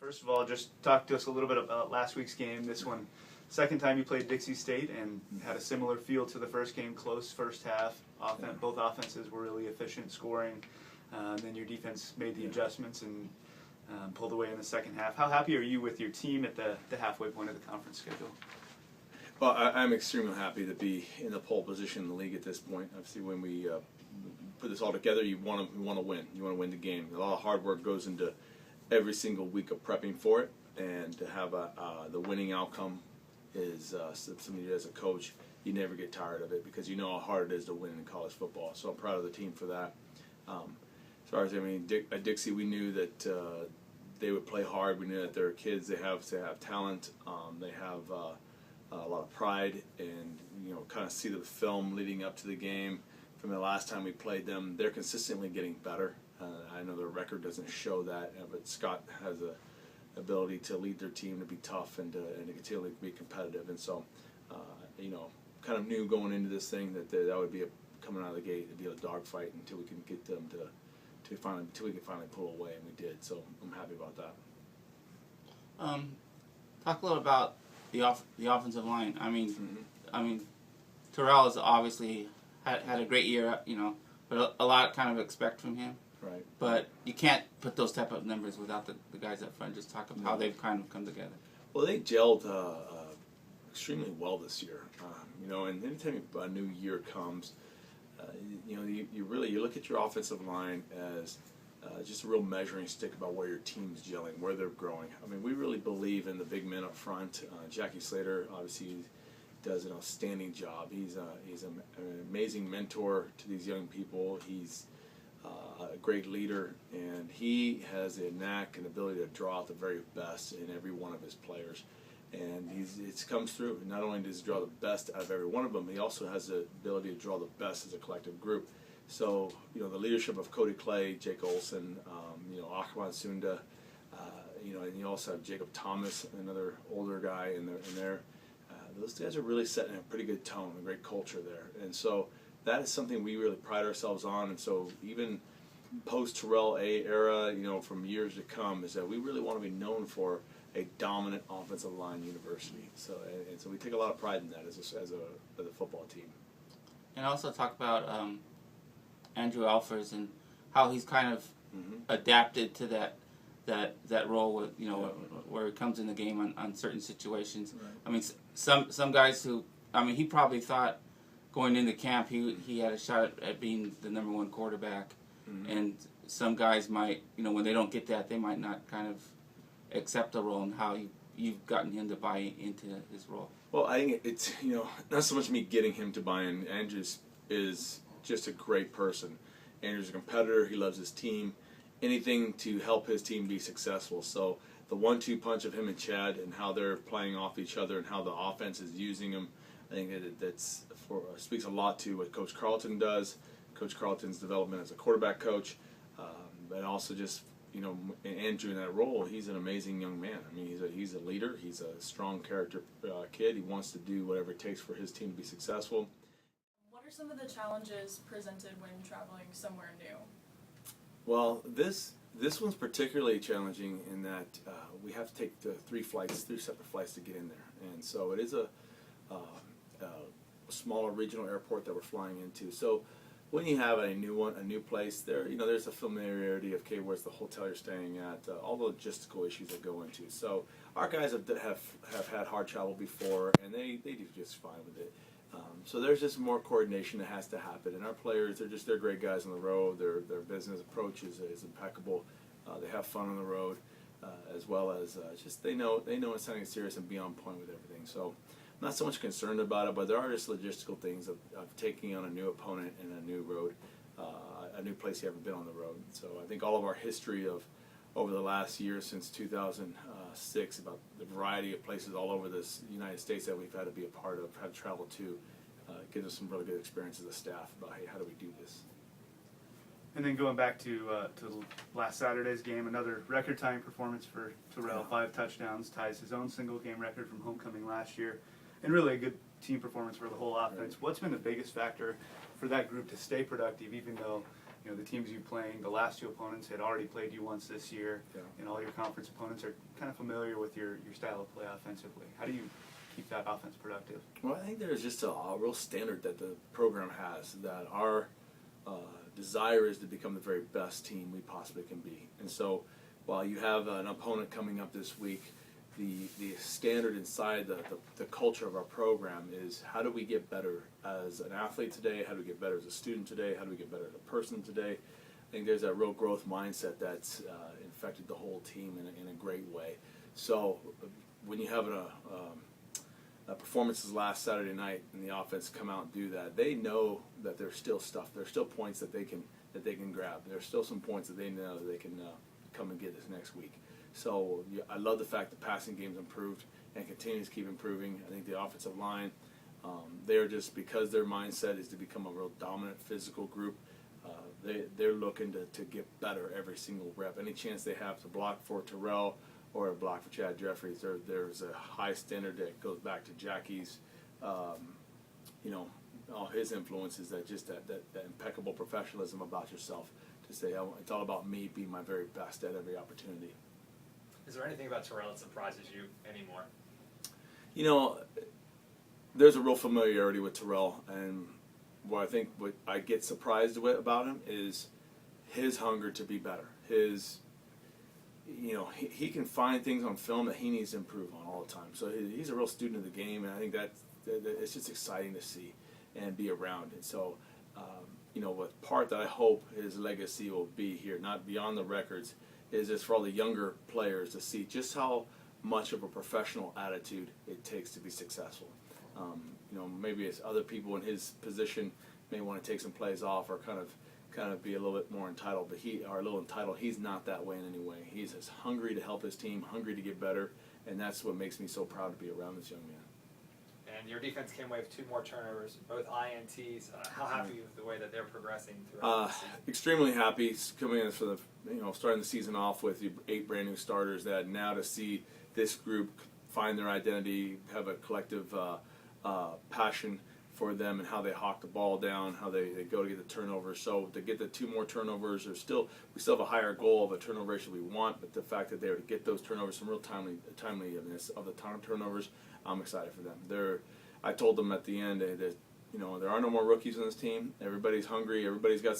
First of all, just talk to us a little bit about last week's game. This one, second time you played Dixie State and had a similar feel to the first game, close first half. Both offenses were really efficient scoring. Then your defense made the adjustments and pulled away in the second half. How happy are you with your team at the halfway point of the conference schedule? Well, I'm extremely happy to be in the pole position in the league at this point. Obviously, when we put this all together, you want to win. You want to win the game. A lot of hard work goes into every single week of prepping for it, and to have the winning outcome is something you do as a coach. You never get tired of it because you know how hard it is to win in college football. So I'm proud of the team for that. As far as at Dixie, we knew that they would play hard. We knew that they're kids. They have talent. They have a lot of pride, and kind of see the film leading up to the game from the last time we played them. They're consistently getting better. I know their record doesn't show that, but Scott has a ability to lead their team to be tough and to continually be competitive. And so, kind of knew going into this thing that would be coming out of the gate. It'd be a dogfight until we can get them until we can finally pull away, and we did. So I'm happy about that. Talk a little about the offensive line. I mean, Terrell has obviously had a great year, but a lot kind of expect from him. Right. But you can't put those type of numbers without the guys up front. Just talk about how they've kind of come together. Well, they gelled extremely well this year. And anytime a new year comes, you look at your offensive line as just a real measuring stick about where your team's gelling, where they're growing. I mean, we really believe in the big men up front. Jackie Slater obviously does an outstanding job. He's an amazing mentor to these young people. He's a great leader, and he has a knack and ability to draw out the very best in every one of his players. And it comes through. Not only does he draw the best out of every one of them, he also has the ability to draw the best as a collective group. So, the leadership of Cody Clay, Jake Olson, Akwan Sunda, and you also have Jacob Thomas, another older guy in there. Those guys are really setting a pretty good tone, a great culture there. And so that is something we really pride ourselves on. And so even post-Terrell A era, from years to come, is that we really want to be known for a dominant offensive line university. So we take a lot of pride in that as a football team. And also talk about Andrew Alfers and how he's kind of adapted to that role with where he comes in the game on certain situations. Right. I mean, some guys who he probably thought going into camp he had a shot at being the number one quarterback, and some guys might when they don't get that, they might not kind of accept the role, and how you've gotten him to buy into his role. Well, I think it's not so much me getting him to buy in. Andrew is just a great person. Andrew's a competitor. He loves his team. Anything to help his team be successful. So the 1-2 punch of him and Chad and how they're playing off each other and how the offense is using them, I think that's speaks a lot to what Coach Carlton does. Coach Carlton's development as a quarterback coach, but also just Andrew in that role. He's an amazing young man. I mean, he's a leader. He's a strong character kid. He wants to do whatever it takes for his team to be successful. What are some of the challenges presented when traveling somewhere new? Well, this one's particularly challenging in that we have to take three separate flights to get in there, and so it is a smaller regional airport that we're flying into. So when you have a new place, there's a familiarity of where's the hotel you're staying at, all the logistical issues that go into. So our guys have had hard travel before, and they do just fine with it. So there's just more coordination that has to happen, and our players, they're great guys on the road. Their business approach is impeccable. They have fun on the road, as well as just they know it's something serious and be on point with everything. So I'm not so much concerned about it, but there are just logistical things of taking on a new opponent in a new road, a new place you haven't been on the road. So I think all of our history of over the last year since 2006 about the variety of places all over this United States that we've had to be a part of, had to travel to, gives us some really good experience as a staff about, hey, how do we do this? And then going back to last Saturday's game, another record-tying performance for Terrell, 5 touchdowns, ties his own single-game record from homecoming last year, and really a good team performance for the whole offense. Right. What's been the biggest factor for that group to stay productive, even though you know, the teams you're playing, the last two opponents had already played you once this year, and all your conference opponents are kind of familiar with your style of play offensively. How do you keep that offense productive? Well, I think there's just a real standard that the program has, that our desire is to become the very best team we possibly can be. And so while you have an opponent coming up this week, the standard inside the culture of our program is, how do we get better as an athlete today? How do we get better as a student today? How do we get better as a person today? I think there's that real growth mindset that's infected the whole team in a great way. So when you have performances last Saturday night and the offense come out and do that, they know that there's still stuff. There's still points that they can grab. There's still some points that they know that they can come and get this next week. So I love the fact the passing game's improved and continues to keep improving. I think the offensive line, they're just, because their mindset is to become a real dominant physical group, they're looking to get better every single rep. Any chance they have to block for Terrell or a block for Chad Jeffries, there's a high standard that goes back to Jackie's, all his influences, that impeccable professionalism about yourself, to say, it's all about me being my very best at every opportunity. Is there anything about Terrell that surprises you anymore? You know, there's a real familiarity with Terrell, and what I get surprised with about him is his hunger to be better. He can find things on film that he needs to improve on all the time. So he's a real student of the game, and I think that it's just exciting to see and be around. And so, what part that I hope his legacy will be here, not beyond the records, is just for all the younger players to see just how much of a professional attitude it takes to be successful. Maybe it's other people in his position may want to take some plays off or kind of be a little bit more entitled, but he's not that way in any way. He's just hungry to help his team, hungry to get better, and that's what makes me so proud to be around this young man. And your defense came away with 2 more turnovers, both INTs. How happy with the way that they're progressing throughout the season? Extremely happy, coming in for starting the season off with 8 brand new starters. That now to see this group find their identity, have a collective passion for them and how they hawk the ball down, how they go to get the turnovers. So to get the 2 more turnovers, we still have a higher goal of a turnover ratio we want, but the fact that they were to get those turnovers, some real timeliness of the turnovers, I'm excited for them. I told them at the end that there are no more rookies on this team. Everybody's hungry. Everybody's got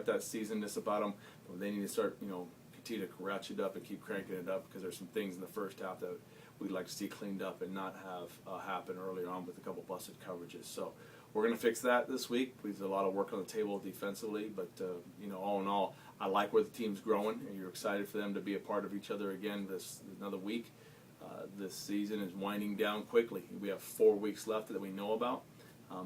that seasonedness about them. But they need to start continue to ratchet up and keep cranking it up, because there's some things in the first half that we'd like to see cleaned up and not have happen earlier on with a couple busted coverages. So we're going to fix that this week. We have a lot of work on the table defensively, but all in all, I like where the team's growing, and you're excited for them to be a part of each other again this another week. This season is winding down quickly. We have 4 weeks left that we know about.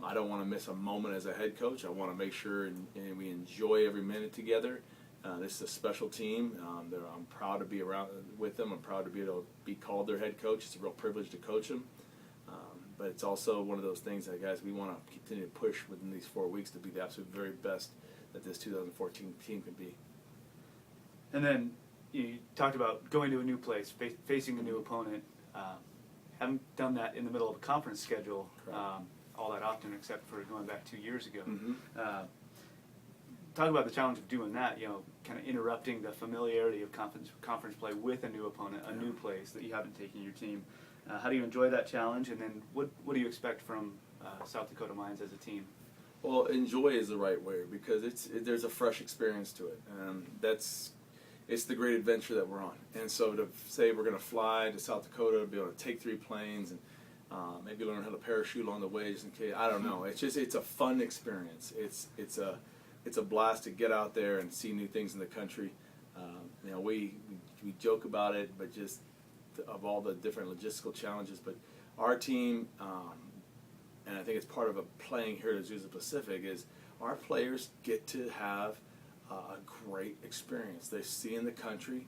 I don't want to miss a moment as a head coach. I want to make sure and we enjoy every minute together. This is a special team. I'm proud to be around with them. I'm proud to be able to be called their head coach. It's a real privilege to coach them. But it's also one of those things that, guys, we want to continue to push within these 4 weeks to be the absolute very best that this 2014 team can be. And then you talked about going to a new place, facing a new opponent. Haven't done that in the middle of a conference schedule all that often, except for going back 2 years ago. Mm-hmm. Talk about the challenge of doing that, kind of interrupting the familiarity of conference play with a new opponent, a new place that you haven't taken your team. How do you enjoy that challenge, and then what do you expect from South Dakota Mines as a team? Well, enjoy is the right word, because there's a fresh experience to it. It's the great adventure that we're on. And so to say we're going to fly to South Dakota, to be able to take 3 planes and maybe learn how to parachute along the way, just in case, I don't know. It's a fun experience. It's a blast to get out there and see new things in the country. We joke about it, but just of all the different logistical challenges. But our team, and I think it's part of playing here at Azusa Pacific, is our players get to have a great experience. They see in the country.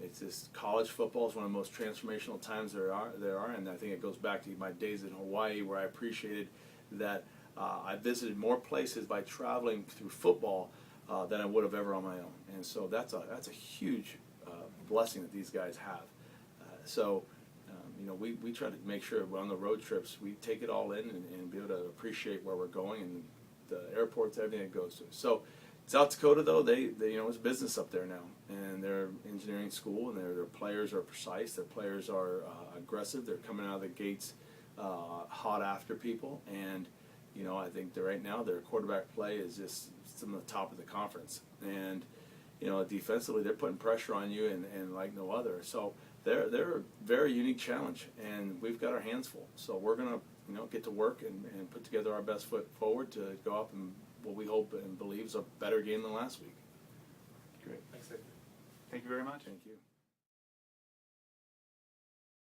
It's just, college football is one of the most transformational times there are, and I think it goes back to my days in Hawaii, where I appreciated that I visited more places by traveling through football than I would have ever on my own. And so that's a huge blessing that these guys have. We try to make sure on the road trips we take it all in and be able to appreciate where we're going and the airports, everything it goes to. So South Dakota, though, they it's business up there now, and they're engineering school, and their players are precise. Their players are aggressive. They're coming out of the gates hot after people, and I think right now their quarterback play is just some of the top of the conference, and defensively they're putting pressure on you and like no other. So they're a very unique challenge, and we've got our hands full. So we're gonna get to work and put together our best foot forward to go up and what we hope and believe is a better game than last week. Great. Thanks, Victor. Thank you very much. Thank you.